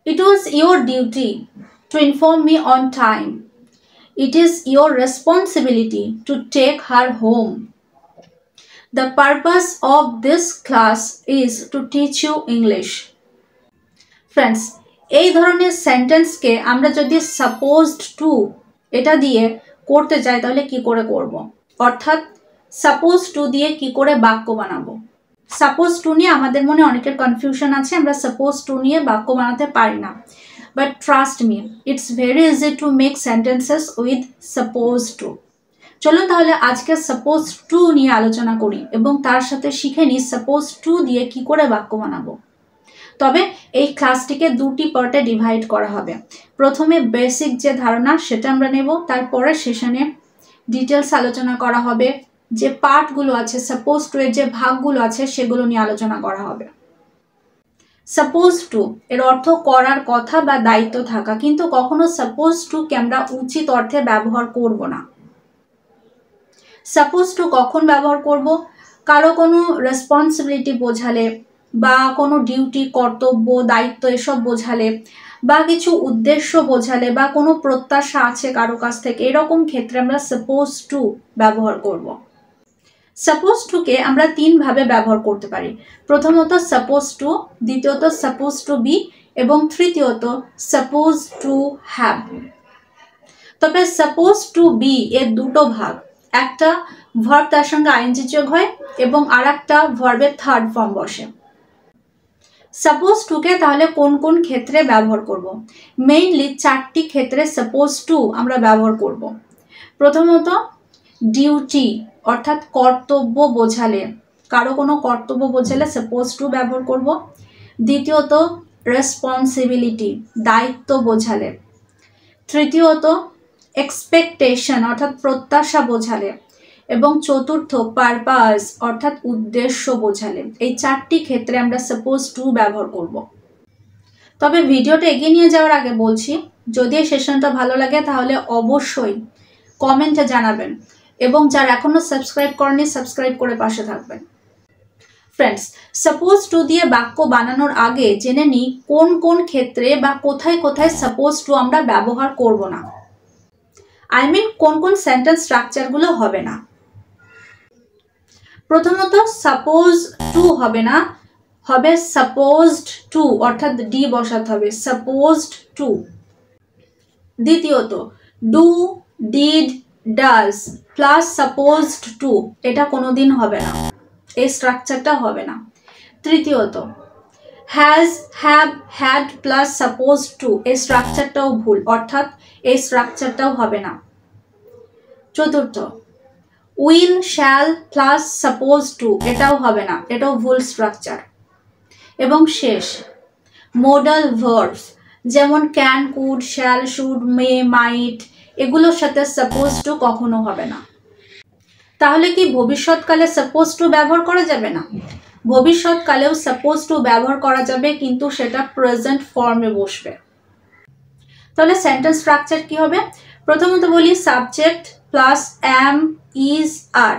It was your duty to inform me on time. It is your responsibility to take her home. The purpose of this class is to teach you English. Friends, এই ধরনের সেন্টেন্সকে আমরা যদি supposed to এটা দিয়ে করতে চাই তাহলে কি করে করব? অর্থাৎ সাপোজ টু দিয়ে কি করে বাক্য বানাবো? সাপোজ টু নিয়ে আমাদের মনে অনেকের কনফিউশন আছে, আমরা সাপোজ টু নিয়ে বাক্য বানাতে পারি না। But trust me, it's very easy to make sentences with suppose two. চলুন তাহলে আজকে সাপোজ টু নিয়ে আলোচনা করি এবং তার সাথে শিখে নিই সাপোজ টু দিয়ে কি করে বাক্য বানাবো। তবে এই ক্লাসটিকে দুটি পার্টে ডিভাইড করা হবে। প্রথমে বেসিক যে ধারণা সেটা আমরা নেব, তারপরে সেশনে ডিটেলস আলোচনা করা হবে, যে পার্টগুলো আছে সাপোজ টু এর যে ভাগগুলো আছে সেগুলো নিয়ে আলোচনা করা হবে। সাপোজ টু এর অর্থ করার কথা বা দায়িত্ব থাকা, কিন্তু কখনো সাপোজ টু কে আমরা উচিত অর্থে ব্যবহার করব না। সাপোজ টু কখন ব্যবহার করব? কারো কোনো রেসপন্সিবিলিটি বোঝালে বা কোনো ডিউটি, কর্তব্য, দায়িত্ব এসব বোঝালে বা কিছু উদ্দেশ্য বোঝালে বা কোনো প্রত্যাশা আছে কারো কাছ থেকে, এরকম ক্ষেত্রে আমরা সাপোজ টু ব্যবহার করব। সাপোজ টুকে আমরা তিনভাবে ব্যবহার করতে পারি। প্রথমত সাপোজ টু, দ্বিতীয়ত সাপোজ টু বি এবং তৃতীয়ত সাপোজ টু হ্যাভ। তবে সাপোজ টু বি এর দুটো ভাগ, একটা ভার্ব তার সঙ্গে আইএনজি যোগ হয় এবং আর একটা ভার্বের থার্ড ফর্ম বসে। সাপোজ টুকে তাহলে কোন কোন ক্ষেত্রে ব্যবহার করব? মেইনলি চারটি ক্ষেত্রে সাপোজ টু আমরা ব্যবহার করব। প্রথমত ডিউটি অর্থাৎ কর্তব্য বোঝালে, কারো কোনো কর্তব্য বোঝালে সাপোজ টু ব্যবহার করব। দ্বিতীয়ত রেসপন্সিবিলিটি দায়িত্ব বোঝালে। তৃতীয়ত এক্সপেকটেশন অর্থাৎ প্রত্যাশা বোঝালে এবং চতুর্থ পারপাস অর্থাৎ উদ্দেশ্য বোঝালে। এই চারটি ক্ষেত্রে আমরা সাপোজ টু ব্যবহার করব। তবে ভিডিওটা এগিয়ে নিয়ে যাওয়ার আগে বলছি, যদি এই সেশনটা ভালো লাগে তাহলে অবশ্যই কমেন্টে জানাবেন এবং যারা এখনো সাবস্ক্রাইব করেনি সাবস্ক্রাইব করে পাশে থাকবেন। ফ্রেন্ডস, সাপোজ টু দিয়ে বাক্য বানানোর আগে জেনে নিই কোন কোন ক্ষেত্রে বা কোথায় কোথায় সাপোজ টু আমরা ব্যবহার করব না। আই মিন কোন কোন সেন্টেন্স স্ট্রাকচারগুলো হবে না। প্রথমত সাপোজ টু হবে না, হবে সাপোজড টু অর্থাৎ ডি বসাতে হবে, সাপোজড টু। দ্বিতীয়ত do, did, does plus supposed to, এটা কোনোদিন হবে না, এই স্ট্রাকচারটা হবে না। তৃতীয়ত has, have, had plus supposed to, এই স্ট্রাকচারটাও ভুল, অর্থাৎ এই স্ট্রাকচারটাও হবে না। চতুর্থ will, shall plus suppose two, এটাও হবে না, এটাও ভুল স্ট্রাকচার। এবং শেষ মোডাল ভার্বস যেমন ক্যান, কুড, শ্যাল, শুড, মে, মাইট, এগুলোর সাথে সাপোজ টু কখনো হবে না। তাহলে কি ভবিষ্যৎকালে সাপোজ টু ব্যবহার করা যাবে না? ভবিষ্যৎকালেও সাপোজ টু ব্যবহার করা যাবে, কিন্তু সেটা প্রেজেন্ট ফর্মে বসবে। তাহলে সেন্টেন্স স্ট্রাকচার কি হবে? প্রথমত বলি সাবজেক্ট প্লাস অ্যাম, ইজ, আর,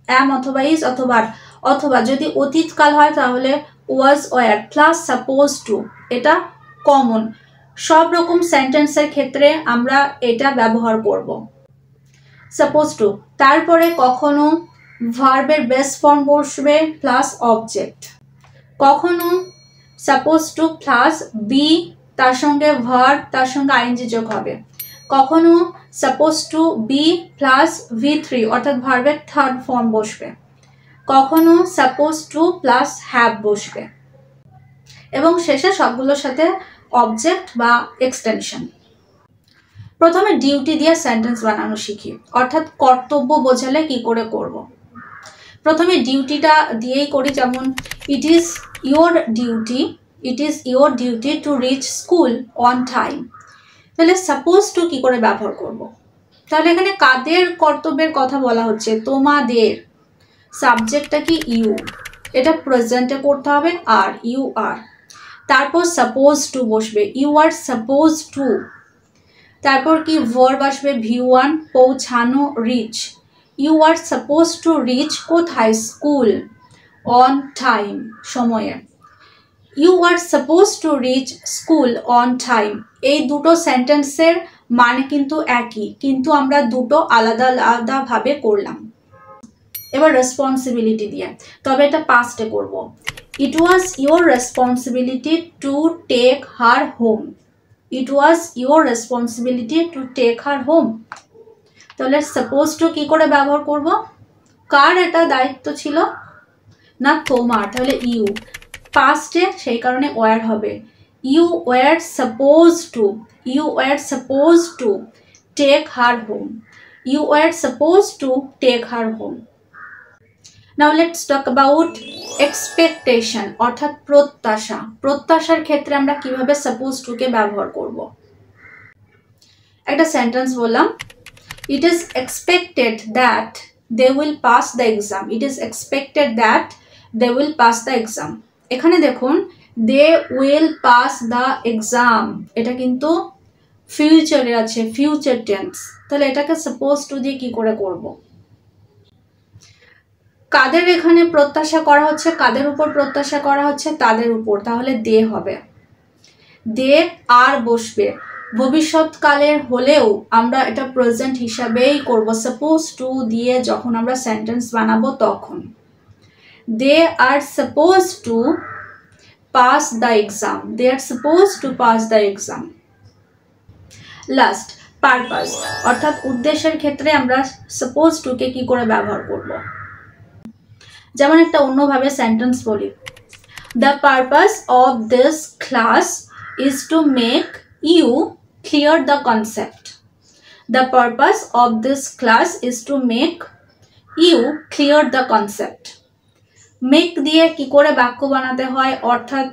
অ্যাম অথবা ইজ অথবা আর, অথবা যদি অতীতকাল হয় তাহলে ওয়াজ, ওয়ার প্লাস সাপোজ টু, এটা কমন, সব রকম সেন্টেন্সের ক্ষেত্রে আমরা এটা ব্যবহার করব সাপোজ টু। তারপরে কখনো ভার্বের বেস ফর্ম বসবে প্লাস অবজেক্ট, কখনো সাপোজ টু প্লাস বি তার সঙ্গে ভার্ব তার সঙ্গে আইএনজি যোগ হবে, কখনো suppose two B plus V3 অর্থাৎ ভার্বের থার্ড ফর্ম বসবে, কখনো সাপোজ টু প্লাস হ্যাভ বসবে এবং শেষে সবগুলোর সাথে অবজেক্ট বা এক্সটেনশন। প্রথমে ডিউটি দিয়ে সেন্টেন্স বানানো শিখি, অর্থাৎ কর্তব্য বোঝালে কি করে করব। প্রথমে ডিউটিটা দিয়েই করি, যেমন it is your duty to reach school on time. তাহলে সাপোজ টু কি করে ব্যবহার করব? তাহলে এখানে কাদের কর্তব্যের কথা বলা হচ্ছে? তোমাদের। সাবজেক্টটা কি? ইউ, এটা প্রেজেন্টে করতে হবে, আর ইউ আর। তারপর সাপোজ টু বসবে, ইউ আর সাপোজ টু। তারপর কি ভার্ব আসবে V1 পৌঁছানো, reach. You are suppose to reach কোথায়? স্কুল, অন টাইম, সময়ে। You are suppose to reach school on time, এই দুটো সেন্টেন্সের মানে কিন্তু একই, কিন্তু আমরা দুটো আলাদা আলাদাভাবে করলাম। এবার রেসপন্সিবিলিটি দিয়ে, তবে এটা পাস্টে করব। It was your responsibility to take her home. It was your responsibility to take her home. তাহলে সাপোজ টু কি করে ব্যবহার করব? কার এটা দায়িত্ব ছিল? না তোমার, তাহলে ইউ। পাস্টে সেই কারণে ওয়ার হবে। You were suppose to, you were suppose to take her home, you were suppose to take her home. Now let's talk about expectation, অর্থাৎ প্রত্যাশা। প্রত্যাশার ক্ষেত্রে আমরা কিভাবে সাপোজ টু কে ব্যবহার করব? একটা সেন্টেন্স বললাম, it is expected that they will pass the exam. It is expected that they will pass the exam. এখানে দেখুন they will pass the exam, এটা কিন্তু ফিউচারে আছে, ফিউচার টেন্স। তাহলে এটাকে সাপোজ টু দিয়ে কি করে করব? কাদের এখানে প্রত্যাশা করা হচ্ছে, কাদের উপর প্রত্যাশা করা হচ্ছে? তাদের উপর, তাহলে দে হবে। দে আর বসবে, ভবিষ্যৎকালের হলেও আমরা এটা প্রেজেন্ট হিসাবেই করব সাপোজ টু দিয়ে, যখন আমরা সেন্টেন্স বানাবো তখন। They are suppose to pass the exam, they are suppose to pass the exam. Last, purpose, অর্থাৎ উদ্দেশ্যের ক্ষেত্রে আমরা সাপোজ টু কে কি করে ব্যবহার করব? যেমন একটা অন্যভাবে সেন্টেন্স বলি, the purpose of this class is to make you clear the concept. The purpose of this class is to make you clear the concept. Make দিয়ে কি করে বাক্য বানাতে হয়, অর্থাৎ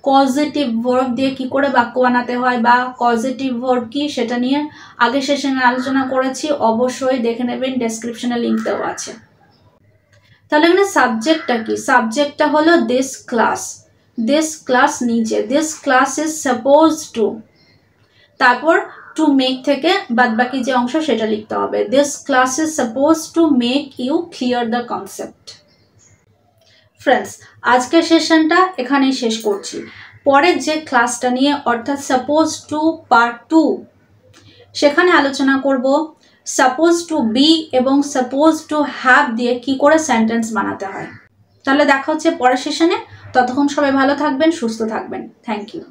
পজিটিভ ভার্ব দিয়ে কি করে বাক্য বানাতে হয়, বা পজিটিভ ভার্ব কি সেটা নিয়ে আগে সেশনে আলোচনা করেছি, অবশ্যই দেখে নেবেন, ডেসক্রিপশনে লিঙ্ক দেওয়া আছে। তাহলে এখানে সাবজেক্টটা কি? সাবজেক্টটা হলো দিস ক্লাস, দিস ক্লাস নিচে, this class is suppose to, তারপর টু মেক থেকে বাদ বাকি যে অংশ সেটা লিখতে হবে। This class is suppose to make you clear the concept. Friends, আজকের সেশনটা এখানেই শেষ করছি। পরের যে ক্লাসটা নিয়ে, অর্থাৎ সাপোজ টু পার্ট 2, সেখানে আলোচনা করব সাপোজ টু বি এবং সাপোজ টু হ্যাভ দিয়ে কি করে সেন্টেন্স বানাতে হয়। তাহলে দেখা হচ্ছে পরের সেশনে। ততক্ষণ সবাই ভালো থাকবেন, সুস্থ থাকবেন। Thank you.